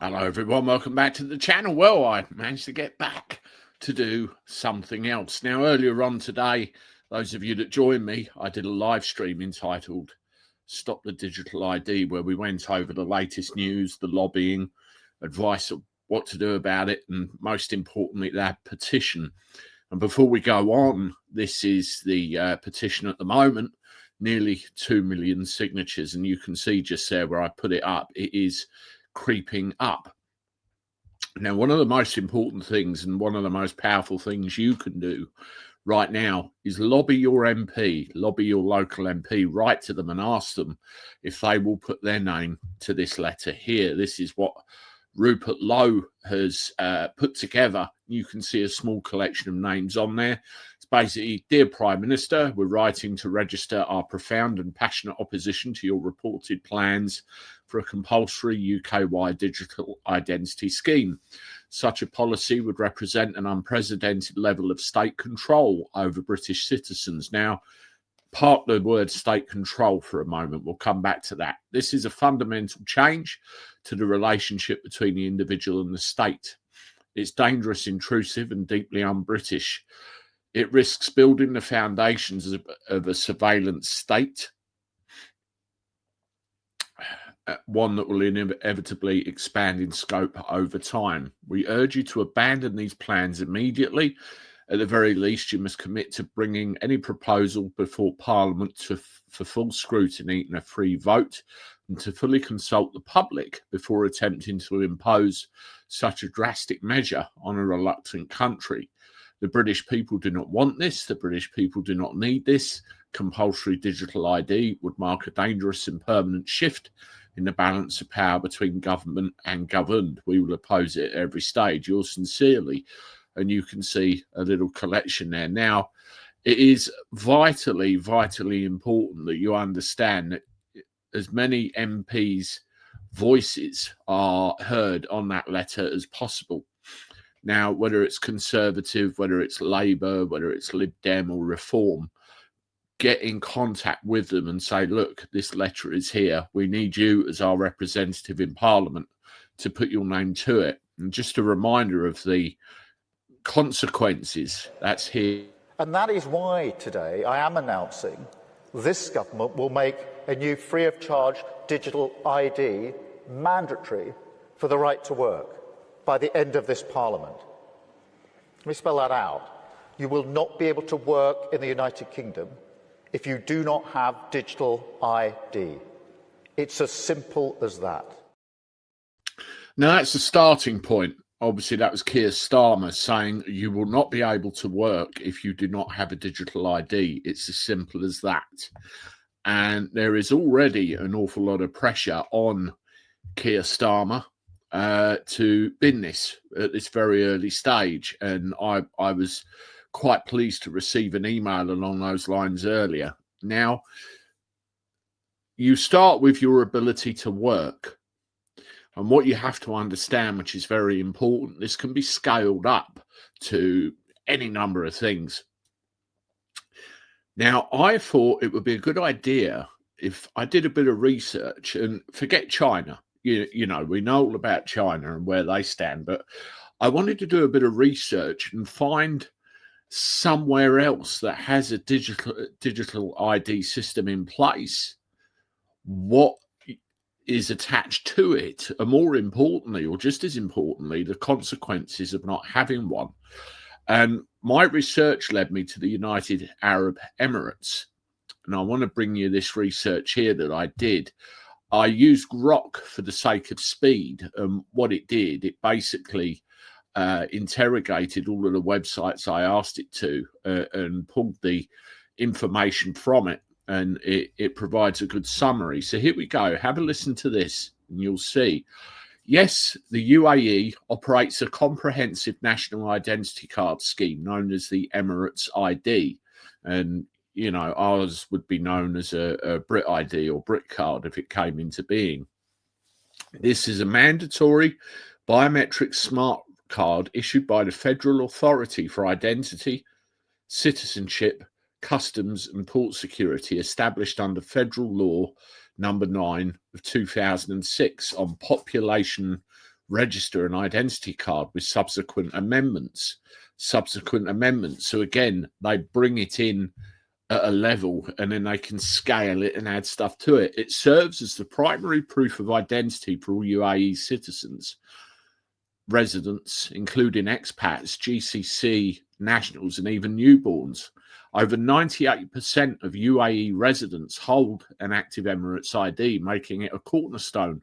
Hello everyone, welcome back to the channel. Well, I managed to get back to do something else. Now, earlier on today, those of you that joined me, I did a live stream entitled Stop the Digital ID, where we went over the latest news, the lobbying, advice of what to do about it, and most importantly, that petition. And before we go on, this is the petition at the moment, nearly 2 million signatures. And you can see just there where I put it up, it is creeping up. Now, one of the most important things and one of the most powerful things you can do right now is lobby your MP, lobby your local MP, write to them and ask them if they will put their name to this letter here. This is what Rupert Lowe has put together. You can see a small collection of names on there. It's basically, Dear Prime Minister, we're writing to register our profound and passionate opposition to your reported plans for a compulsory UK-wide digital identity scheme. Such a policy would represent an unprecedented level of state control over British citizens. Now, park the word state control for a moment. We'll come back to that. This is a fundamental change to the relationship between the individual and the state. It's dangerous, intrusive, and deeply un-British. It risks building the foundations of a surveillance state, one that will inevitably expand in scope over time. We urge you to abandon these plans immediately. At the very least, you must commit to bringing any proposal before Parliament for full scrutiny and a free vote, and to fully consult the public before attempting to impose such a drastic measure on a reluctant country. The British people do not want this. The British people do not need this. Compulsory digital ID would mark a dangerous and permanent shift in the balance of power between government and governed. We will oppose it at every stage. Yours sincerely. And you can see a little collection there. Now, it is vitally, vitally important that you understand that as many MPs' voices are heard on that letter as possible. Now, whether it's Conservative, whether it's Labour, whether it's Lib Dem or Reform, get in contact with them and say, look, this letter is here. We need you as our representative in Parliament to put your name to it. And just a reminder of the consequences that's here. And that is why today I am announcing this government will make a new free of charge digital ID mandatory for the right to work by the end of this Parliament. Let me spell that out. You will not be able to work in the United Kingdom if you do not have digital ID. It's as simple as that. Now, that's the starting point. Obviously, that was Keir Starmer saying you will not be able to work if you do not have a digital ID. It's as simple as that. And there is already an awful lot of pressure on Keir Starmer to bin this at this very early stage. And I was quite pleased to receive an email along those lines earlier. Now, you start with your ability to work. And what you have to understand, which is very important, this can be scaled up to any number of things. Now, I thought it would be a good idea if I did a bit of research and forget China. You know, we know all about China and where they stand, but I wanted to do a bit of research and find somewhere else that has a digital ID system in place, what is attached to it, and more importantly, or just as importantly, the consequences of not having one. And my research led me to the United Arab Emirates. And I want to bring you this research here that I did. I used Grok for the sake of speed. What it did, it basically interrogated all of the websites I asked it to and pulled the information from it. And it provides a good summary. So here we go. Have a listen to this and you'll see. Yes, the UAE operates a comprehensive national identity card scheme known as the Emirates ID. And, you know, ours would be known as a Brit ID or Brit card if it came into being. This is a mandatory biometric smart card issued by the Federal Authority for Identity, Citizenship, Customs and Port Security, established under Federal Law Number 9 of 2006 on population register an identity card with subsequent amendments. So again, they bring it in at a level and then they can scale it and add stuff to it. It serves as the primary proof of identity for all UAE citizens, residents, including expats, GCC nationals, and even newborns. Over 98% of UAE residents hold an active Emirates ID, making it a cornerstone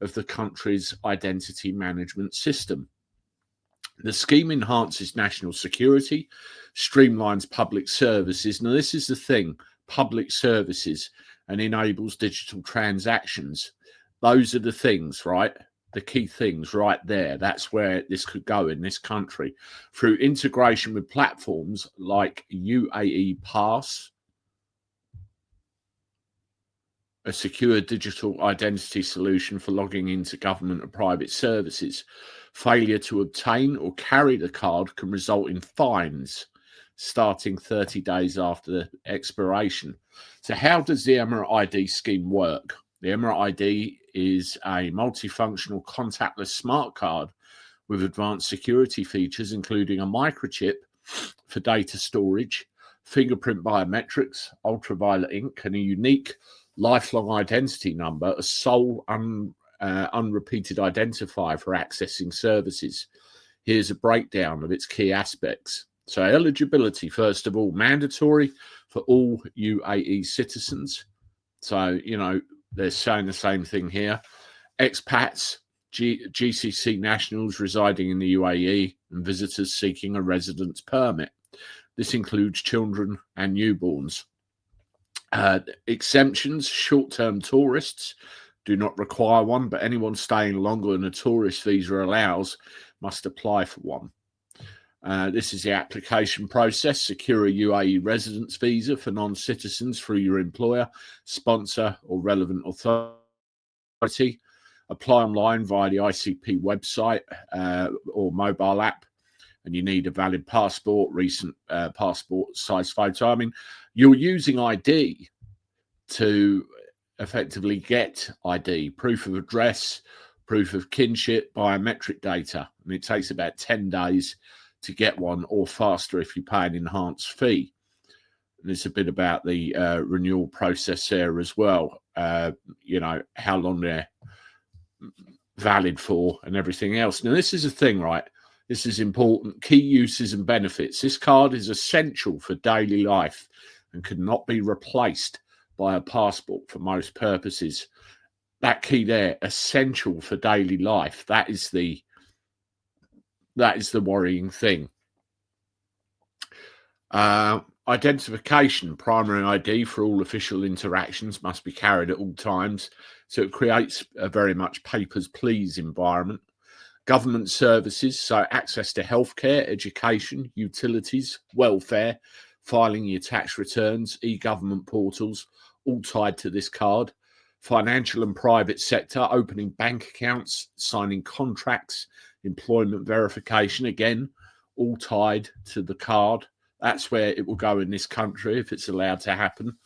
of the country's identity management system. The scheme enhances national security, streamlines public services. Now, this is the thing, public services, and enables digital transactions. Those are the things, right? The key things right there. That's where this could go in this country. Through integration with platforms like UAE Pass, a secure digital identity solution for logging into government and private services. Failure to obtain or carry the card can result in fines starting 30 days after the expiration. So how does the Emirate ID scheme work? The Emirate ID is a multifunctional contactless smart card with advanced security features, including a microchip for data storage, fingerprint biometrics, ultraviolet ink, and a unique lifelong identity number, a sole unrepeated identifier for accessing services. Here's a breakdown of its key aspects. So eligibility, first of all, mandatory for all UAE citizens. So, you know, they're saying the same thing here. Expats, GCC nationals residing in the UAE, and visitors seeking a residence permit. This includes children and newborns. Exemptions, short-term tourists do not require one, but anyone staying longer than a tourist visa allows must apply for one. This is the application process. Secure a UAE residence visa for non-citizens through your employer, sponsor, or relevant authority. Apply online via the ICP website or mobile app. And you need a valid passport, recent passport size photo. I mean, you're using ID to effectively get ID, proof of address, proof of kinship, biometric data. And it takes about 10 days to get one, or faster if you pay an enhanced fee. And there's a bit about the renewal process there as well. You know, how long they're valid for and everything else. Now, this is a thing, right? This is important. Key uses and benefits. This card is essential for daily life and cannot be replaced by a passport for most purposes. That key there, essential for daily life. That is the worrying thing. Identification, primary ID for all official interactions must be carried at all times. So it creates a very much papers, please environment. Government services, so access to healthcare, education, utilities, welfare, filing your tax returns, e-government portals, all tied to this card. Financial and private sector, opening bank accounts, signing contracts, employment verification, again, all tied to the card. That's where it will go in this country if it's allowed to happen.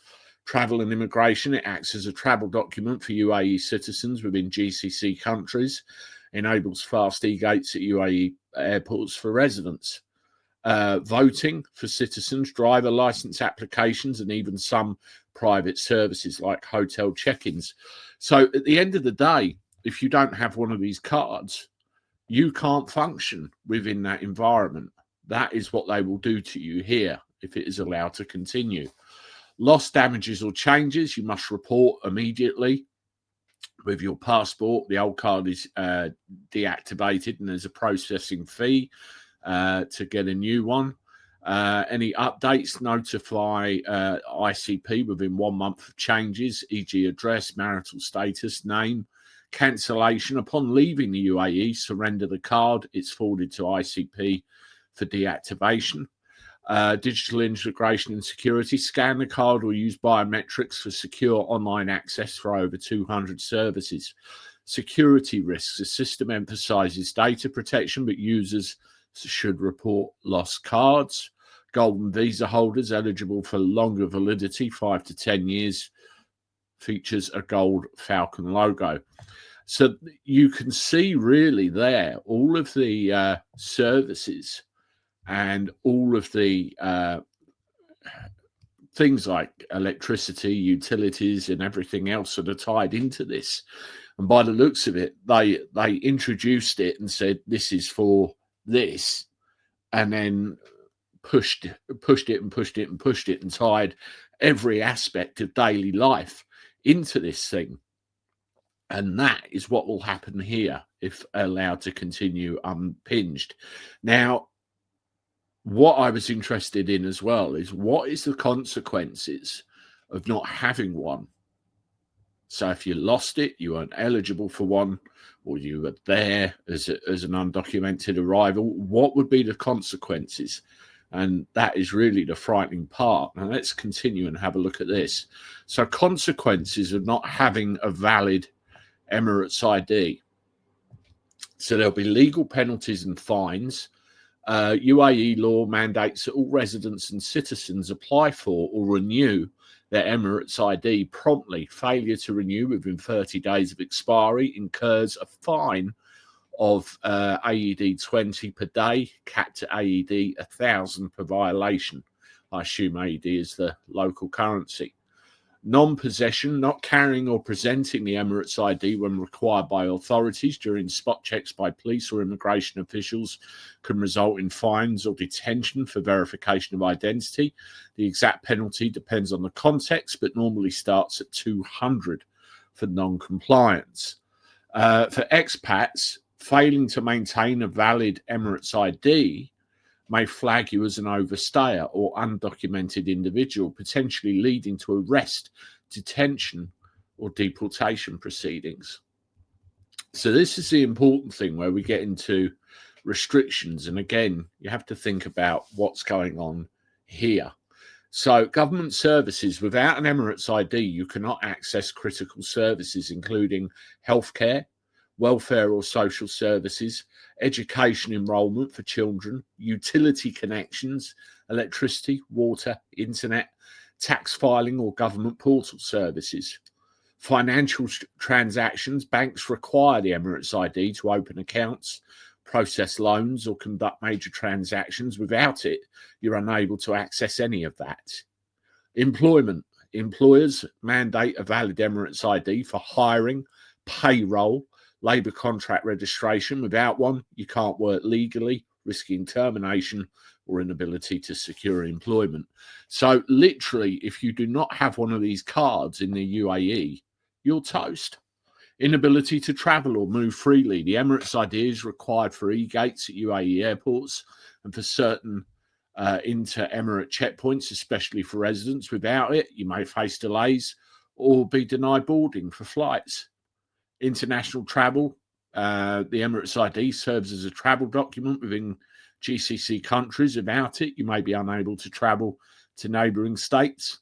Travel and immigration, it acts as a travel document for UAE citizens within GCC countries. Enables fast e-gates at UAE airports for residents. Voting for citizens, driver license applications, and even some private services like hotel check-ins. So at the end of the day, if you don't have one of these cards, you can't function within that environment. That is what they will do to you here if it is allowed to continue. Loss, damages, or changes, you must report immediately. With your passport, the old card is deactivated and there's a processing fee to get a new one. Any updates, notify ICP within 1 month of changes, e.g. address, marital status, name. Cancellation, upon leaving the UAE, surrender the card. It's forwarded to ICP for deactivation. Digital integration and security, scan the card or use biometrics for secure online access for over 200 services. Security risks, the system emphasizes data protection, but users should report lost cards. Golden visa holders eligible for longer validity, 5 to 10 years, features a gold falcon logo. So you can see really there all of the services and all of the things like electricity, utilities, and everything else that are tied into this. And by the looks of it, they introduced it and said this is for this, and then pushed it and tied every aspect of daily life into this thing. And that is what will happen here if allowed to continue unpinged. Now, what I was interested in as well is what is the consequences of not having one? So if you lost it, you weren't eligible for one, or you were there as an undocumented arrival, what would be the consequences? And that is really the frightening part. Now let's continue and have a look at this. So consequences of not having a valid Emirates ID. So there'll be legal penalties and fines. UAE law mandates that all residents and citizens apply for or renew their Emirates ID promptly. Failure to renew within 30 days of expiry incurs a fine of AED 20 per day, capped at AED 1,000 per violation. I assume AED is the local currency. Non-possession, not carrying or presenting the Emirates ID when required by authorities during spot checks by police or immigration officials can result in fines or detention for verification of identity. The exact penalty depends on the context, but normally starts at 200 for non-compliance. For expats, failing to maintain a valid Emirates ID may flag you as an overstayer or undocumented individual, potentially leading to arrest, detention, or deportation proceedings. So this is the important thing where we get into restrictions. And again, you have to think about what's going on here. So government services, without an Emirates ID, you cannot access critical services, including healthcare, welfare or social services, education enrolment for children, utility connections, electricity, water, internet, tax filing or government portal services. Financial transactions, banks require the Emirates ID to open accounts, process loans or conduct major transactions. Without it, you're unable to access any of that. Employment, employers mandate a valid Emirates ID for hiring, payroll, labour contract registration. Without one, you can't work legally, risking termination or inability to secure employment. So literally, if you do not have one of these cards in the UAE, you're toast. Inability to travel or move freely. The Emirates ID is required for e-gates at UAE airports and for certain inter-Emirate checkpoints, especially for residents. Without it, you may face delays or be denied boarding for flights. International travel, the Emirates ID serves as a travel document within GCC countries. Without it, you may be unable to travel to neighbouring states.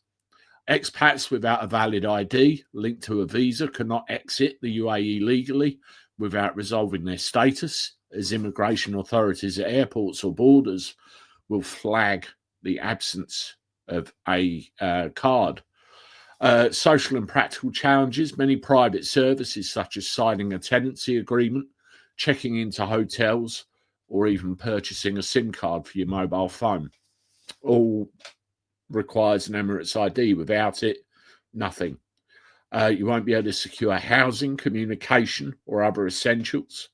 Expats without a valid ID linked to a visa cannot exit the UAE legally without resolving their status, as immigration authorities at airports or borders will flag the absence of a card. Social and practical challenges. Many private services, such as signing a tenancy agreement, checking into hotels, or even purchasing a SIM card for your mobile phone, all requires an Emirates ID. Without it, nothing. You won't be able to secure housing, communication, or other essentials.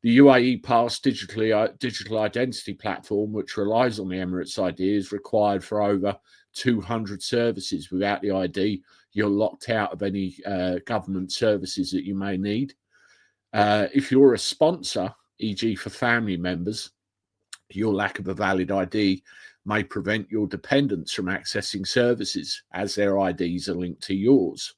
The UAE Pass digital identity platform, which relies on the Emirates ID, is required for over 200 services. Without the ID, you're locked out of any government services that you may need. If you're a sponsor, e.g. for family members, your lack of a valid ID may prevent your dependents from accessing services as their IDs are linked to yours.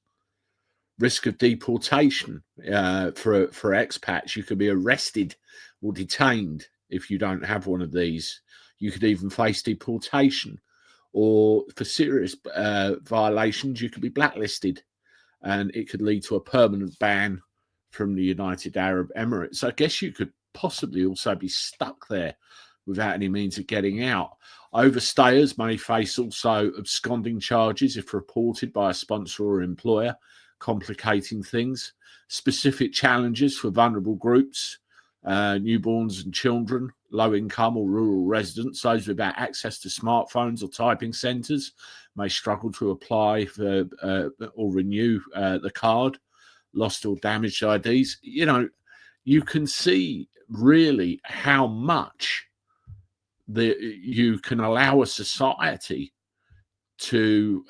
Risk of deportation for expats. You could be arrested or detained if you don't have one of these. You could even face deportation, or for serious violations, you could be blacklisted, and it could lead to a permanent ban from the United Arab Emirates. I guess you could possibly also be stuck there without any means of getting out. Overstayers may face also absconding charges if reported by a sponsor or employer. complicating things. Specific challenges for vulnerable groups, newborns and children, low income or rural residents, those without access to smartphones or typing centres may struggle to apply for or renew the card. Lost or damaged IDs. You know, you can see really how much you can allow a society to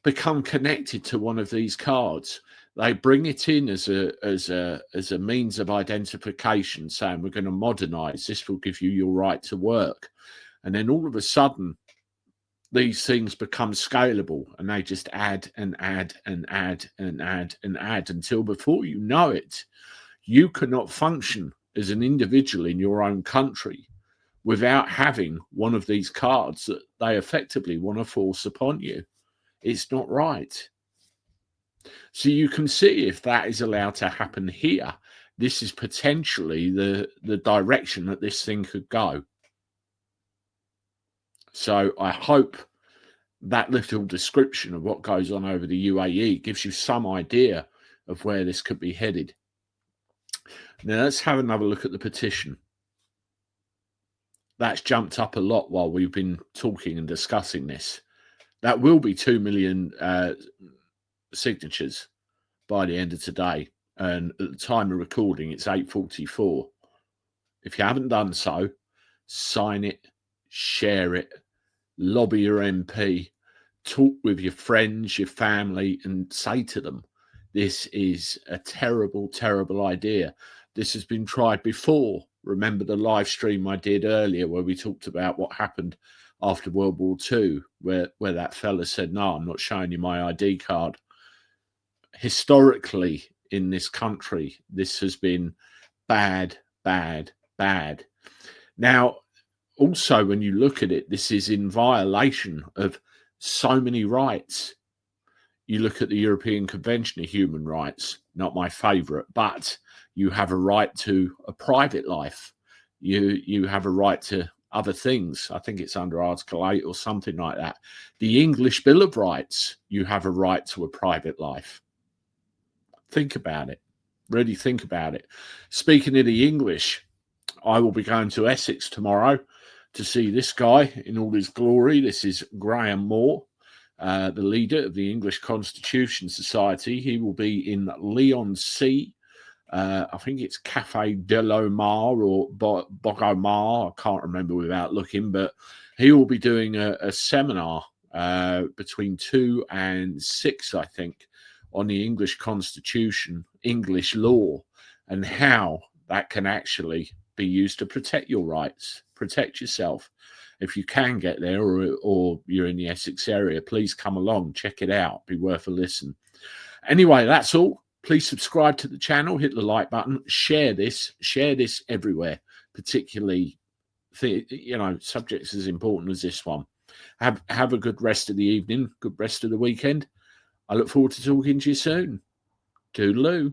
become connected to one of these cards. They bring it in as a means of identification, saying we're going to modernise. This will give you your right to work, and then all of a sudden, these things become scalable, and they just add and add and add and add and add until before you know it, you cannot function as an individual in your own country without having one of these cards that they effectively want to force upon you. It's not right. So you can see if that is allowed to happen here, this is potentially the direction that this thing could go. So I hope that little description of what goes on over the UAE gives you some idea of where this could be headed. Now let's have another look at the petition. That's jumped up a lot while we've been talking and discussing this. That will be 2 million signatures by the end of today. And at the time of recording, it's 8:44. If you haven't done so, sign it, share it, lobby your MP, talk with your friends, your family, and say to them, this is a terrible, terrible idea. This has been tried before. Remember the live stream I did earlier where we talked about what happened after World War II, where that fella said, no, I'm not showing you my ID card. Historically, in this country, this has been bad, bad, bad. Now, also, when you look at it, this is in violation of so many rights. You look at the European Convention of Human Rights, not my favourite, but you have a right to a private life. You have a right to other things. I think it's under Article 8 or something like that. The English Bill of Rights, you have a right to a private life. Think about it. Really think about it. Speaking of the English, I will be going to Essex tomorrow to see this guy in all his glory. This is Graham Moore, the leader of the English Constitution Society. He will be in Leigh-on-Sea. I think it's Café de l'Omar or Bogomar. I can't remember without looking, but he will be doing a seminar between 2 and 6, I think, on the English Constitution, English law, and how that can actually be used to protect your rights, protect yourself. If you can get there or you're in the Essex area, please come along, check it out. Be worth a listen. Anyway, that's all. Please subscribe to the channel, hit the like button, share this everywhere, particularly, subjects as important as this one. Have a good rest of the evening, good rest of the weekend. I look forward to talking to you soon. Toodaloo.